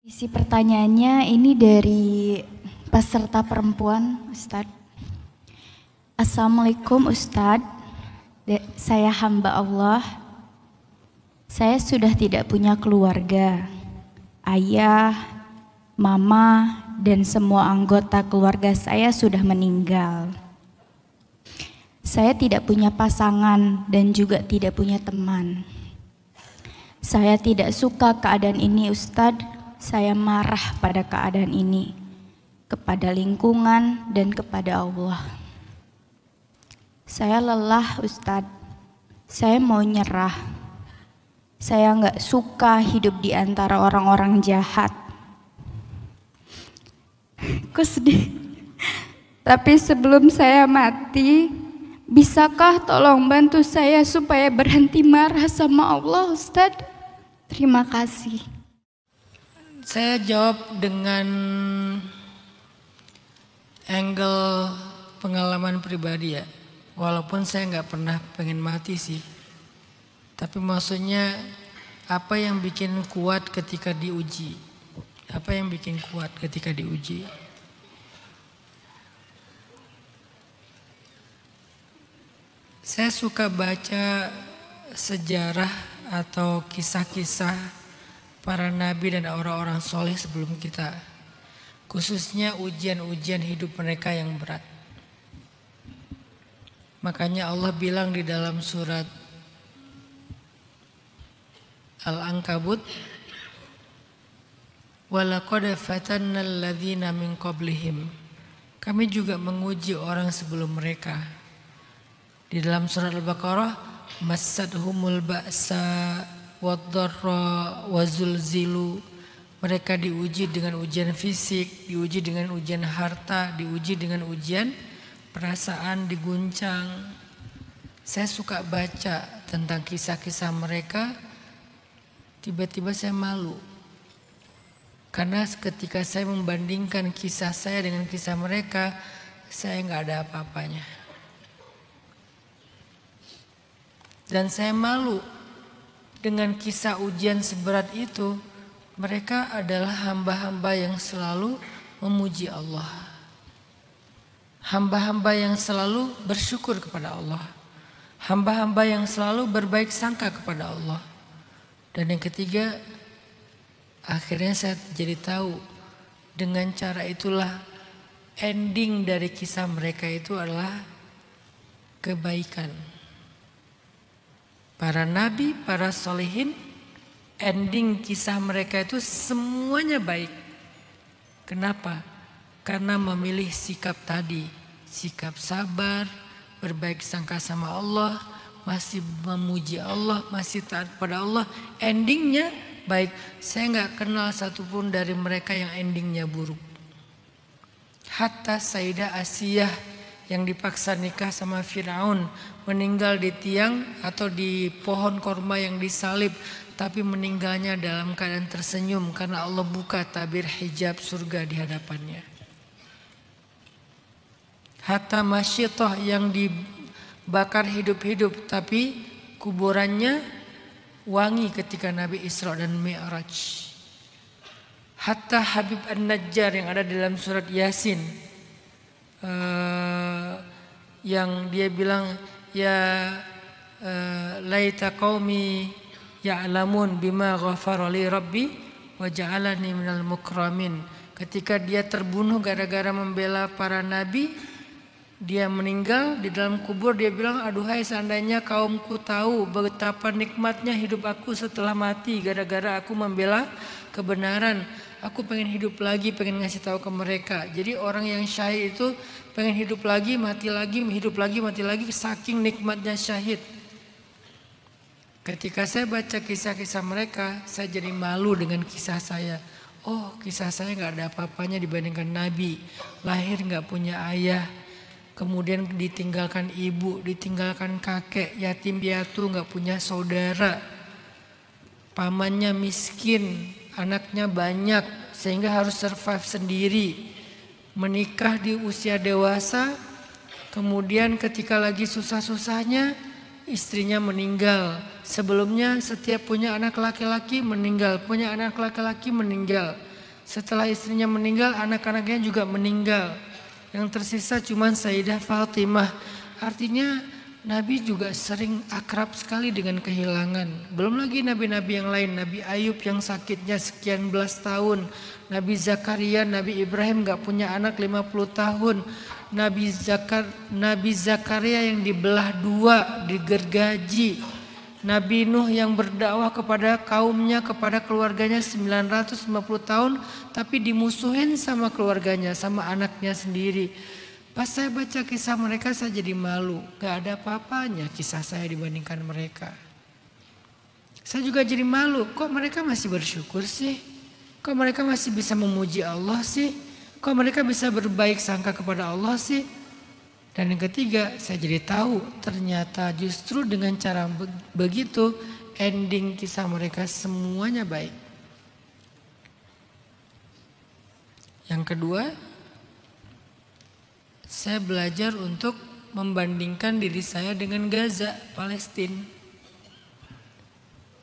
Isi pertanyaannya ini dari peserta perempuan, Ustadz. Assalamualaikum Ustadz, saya hamba Allah. Saya sudah tidak punya keluarga. Ayah, mama, dan semua anggota keluarga saya sudah meninggal. Saya tidak punya pasangan dan juga tidak punya teman. Saya tidak suka keadaan ini Ustadz. Saya marah pada keadaan ini, kepada lingkungan dan kepada Allah. Saya lelah Ustadz, saya mau nyerah. Saya nggak suka hidup di antara orang-orang jahat. Kok sedih? Tapi sebelum saya mati, bisakah tolong bantu saya supaya berhenti marah sama Allah Ustadz? Terima kasih. Saya jawab dengan angle pengalaman pribadi ya. Walaupun saya nggak pernah pengen mati sih. Tapi maksudnya apa yang bikin kuat ketika diuji? Apa yang bikin kuat ketika diuji? Saya suka baca sejarah atau kisah-kisah para nabi dan orang-orang soleh sebelum kita, khususnya ujian-ujian hidup mereka yang berat. Makanya Allah bilang di dalam surat Al-Ankabut, walaqad fatanna alladzina min qablihim. Kami juga menguji orang sebelum mereka. Di dalam surat Al-Baqarah, massadhumul ba'sa wadh-dharra wazulzilu. Mereka diuji dengan ujian fisik, diuji dengan ujian harta, diuji dengan ujian perasaan, diguncang. Saya suka baca tentang kisah-kisah mereka, tiba-tiba saya malu. Karena ketika saya membandingkan kisah saya dengan kisah mereka, saya nggak ada apa-apanya. Dan saya malu dengan kisah ujian seberat itu. Mereka adalah hamba-hamba yang selalu memuji Allah. Hamba-hamba yang selalu bersyukur kepada Allah. Hamba-hamba yang selalu berbaik sangka kepada Allah. Dan yang ketiga, akhirnya saya jadi tahu dengan cara itulah ending dari kisah mereka itu adalah kebaikan. Para nabi, para solehin, ending kisah mereka itu semuanya baik. Kenapa? Karena memilih sikap tadi, sikap sabar, berbaik sangka sama Allah, masih memuji Allah, masih taat pada Allah, endingnya baik. Saya nggak kenal satupun dari mereka yang endingnya buruk. Hatta Sayyidah Asiyah yang dipaksa nikah sama Firaun, meninggal di tiang atau di pohon korma yang disalib, tapi meninggalnya dalam keadaan tersenyum karena Allah buka tabir hijab surga di hadapannya. Hatta Masyitah yang dibakar hidup-hidup tapi kuburannya wangi ketika Nabi Isra dan Mi'raj. Hatta Habib An-Najjar yang ada dalam surat Yasin, yang dia bilang ya laita qaumi ya'lamun bima ghafara li rabbi wa ja'alani minal mukramin. Ketika dia terbunuh gara-gara membela para nabi, dia meninggal di dalam kubur, dia bilang, aduhai seandainya kaumku tahu betapa nikmatnya hidup aku setelah mati gara-gara aku membela kebenaran. Aku pengen hidup lagi, pengen ngasih tahu ke mereka. Jadi orang yang syahid itu pengen hidup lagi, mati lagi, hidup lagi, mati lagi, saking nikmatnya syahid. Ketika saya baca kisah-kisah mereka, saya jadi malu dengan kisah saya. Oh, kisah saya nggak ada apa-apanya dibandingkan Nabi. Lahir nggak punya ayah, kemudian ditinggalkan ibu, ditinggalkan kakek, yatim piatu, nggak punya saudara. Pamannya miskin, anaknya banyak sehingga harus survive sendiri. Menikah di usia dewasa, kemudian ketika lagi susah-susahnya istrinya meninggal. Sebelumnya setiap punya anak laki-laki meninggal, punya anak laki-laki meninggal. Setelah istrinya meninggal, anak-anaknya juga meninggal. Yang tersisa cuma Sayyidah Fatimah. Artinya Nabi juga sering akrab sekali dengan kehilangan. Belum lagi nabi-nabi yang lain. Nabi Ayub yang sakitnya sekian belas tahun. Nabi Zakaria, Nabi Ibrahim gak punya anak 50 tahun. Nabi Zakaria yang dibelah dua, digergaji. Nabi Nuh yang berdakwah kepada kaumnya, kepada keluarganya 950 tahun. Tapi dimusuhin sama keluarganya, sama anaknya sendiri. Pas saya baca kisah mereka saya jadi malu. Gak ada apa-apanya kisah saya dibandingkan mereka. Saya juga jadi malu. Kok mereka masih bersyukur sih? Kok mereka masih bisa memuji Allah sih? Kok mereka bisa berbaik sangka kepada Allah sih? Dan yang ketiga, saya jadi tahu ternyata justru dengan cara begitu ending kisah mereka semuanya baik. Yang kedua, saya belajar untuk membandingkan diri saya dengan Gaza, Palestina.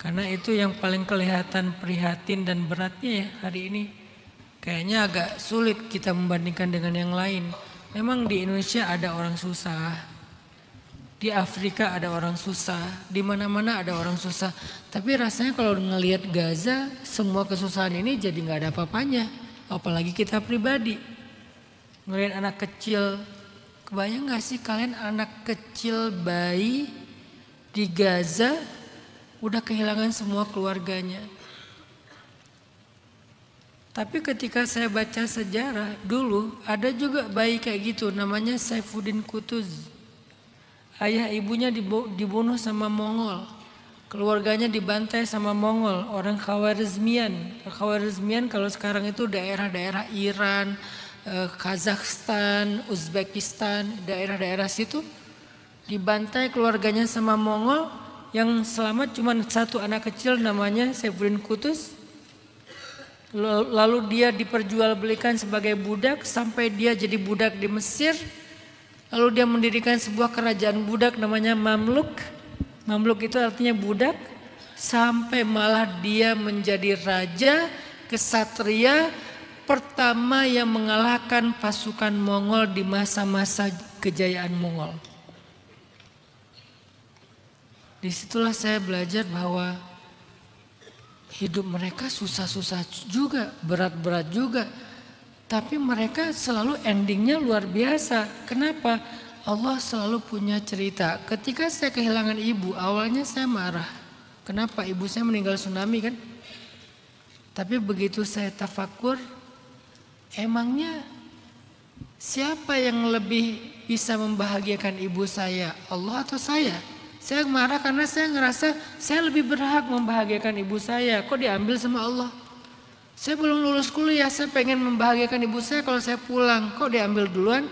Karena itu yang paling kelihatan prihatin dan beratnya ya hari ini. Kayaknya agak sulit kita membandingkan dengan yang lain. Memang di Indonesia ada orang susah, di Afrika ada orang susah, di mana-mana ada orang susah. Tapi rasanya kalau ngelihat Gaza, semua kesusahan ini jadi nggak ada apa-apanya. Apalagi kita pribadi, ngelihat anak kecil. Kebayang nggak sih kalian anak kecil bayi di Gaza udah kehilangan semua keluarganya. Tapi ketika saya baca sejarah dulu ada juga bayi kayak gitu namanya Saifuddin Qutuz. Ayah ibunya dibunuh sama Mongol. Keluarganya dibantai sama Mongol, orang Khawarizmian. Khawarizmian kalau sekarang itu daerah-daerah Iran, Kazakhstan, Uzbekistan, daerah-daerah situ. Dibantai keluarganya sama Mongol, yang selamat cuma satu anak kecil namanya Saifuddin Qutuz. Lalu dia diperjualbelikan sebagai budak sampai dia jadi budak di Mesir. Lalu dia mendirikan sebuah kerajaan budak namanya Mamluk. Mamluk itu artinya budak. Sampai malah dia menjadi raja kesatria pertama yang mengalahkan pasukan Mongol di masa-masa kejayaan Mongol. Disitulah saya belajar bahwa hidup mereka susah-susah juga, berat-berat juga. Tapi mereka selalu endingnya luar biasa. Kenapa? Allah selalu punya cerita. Ketika saya kehilangan ibu, awalnya saya marah. Kenapa? Ibu saya meninggal tsunami kan? Tapi begitu saya tafakur, emangnya siapa yang lebih bisa membahagiakan ibu saya? Allah atau saya? Saya marah karena saya ngerasa saya lebih berhak membahagiakan ibu saya. Kok diambil sama Allah? Saya belum lulus kuliah, saya pengen membahagiakan ibu saya kalau saya pulang. Kok diambil duluan?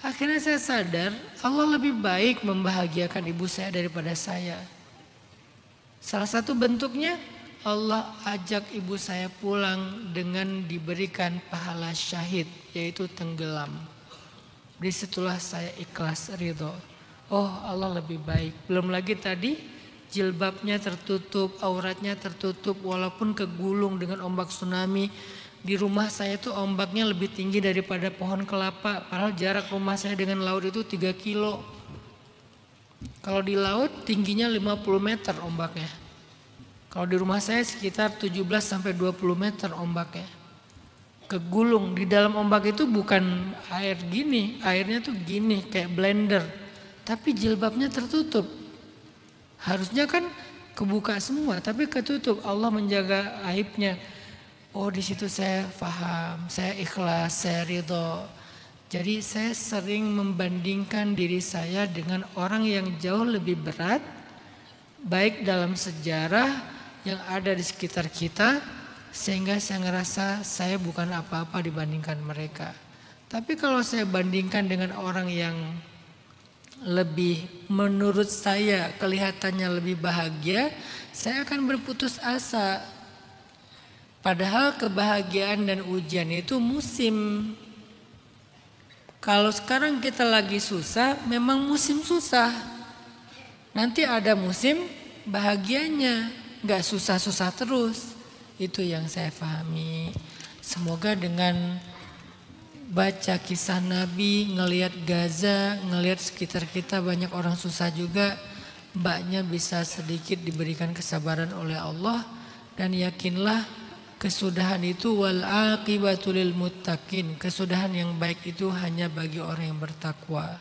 Akhirnya saya sadar Allah lebih baik membahagiakan ibu saya daripada saya. Salah satu bentuknya Allah ajak ibu saya pulang dengan diberikan pahala syahid, yaitu tenggelam. Disitulah saya ikhlas ridho. Oh Allah lebih baik. Belum lagi tadi jilbabnya tertutup, auratnya tertutup walaupun kegulung dengan ombak tsunami. Di rumah saya itu ombaknya lebih tinggi daripada pohon kelapa. Padahal jarak rumah saya dengan laut itu 3 kilo. Kalau di laut tingginya 50 meter ombaknya. Kalau di rumah saya sekitar 17 sampai 20 meter ombaknya. Kegulung di dalam ombak itu bukan air gini, airnya tuh gini kayak blender. Tapi jilbabnya tertutup. Harusnya kan kebuka semua, tapi ketutup. Allah menjaga aibnya. Oh di situ saya paham, saya ikhlas, saya ridho. Jadi saya sering membandingkan diri saya dengan orang yang jauh lebih berat, baik dalam sejarah yang ada di sekitar kita, sehingga saya ngerasa saya bukan apa-apa dibandingkan mereka. Tapi kalau saya bandingkan dengan orang yang lebih menurut saya kelihatannya lebih bahagia, saya akan berputus asa. Padahal kebahagiaan dan ujian itu musim. Kalau sekarang kita lagi susah, memang musim susah. Nanti ada musim bahagianya, gak susah-susah terus. Itu yang saya pahami. Semoga dengan baca kisah Nabi, ngelihat Gaza, ngelihat sekitar kita banyak orang susah juga, mbaknya bisa sedikit diberikan kesabaran oleh Allah. Dan yakinlah kesudahan itu wal aqibatu lil muttaqin. Kesudahan yang baik itu hanya bagi orang yang bertakwa.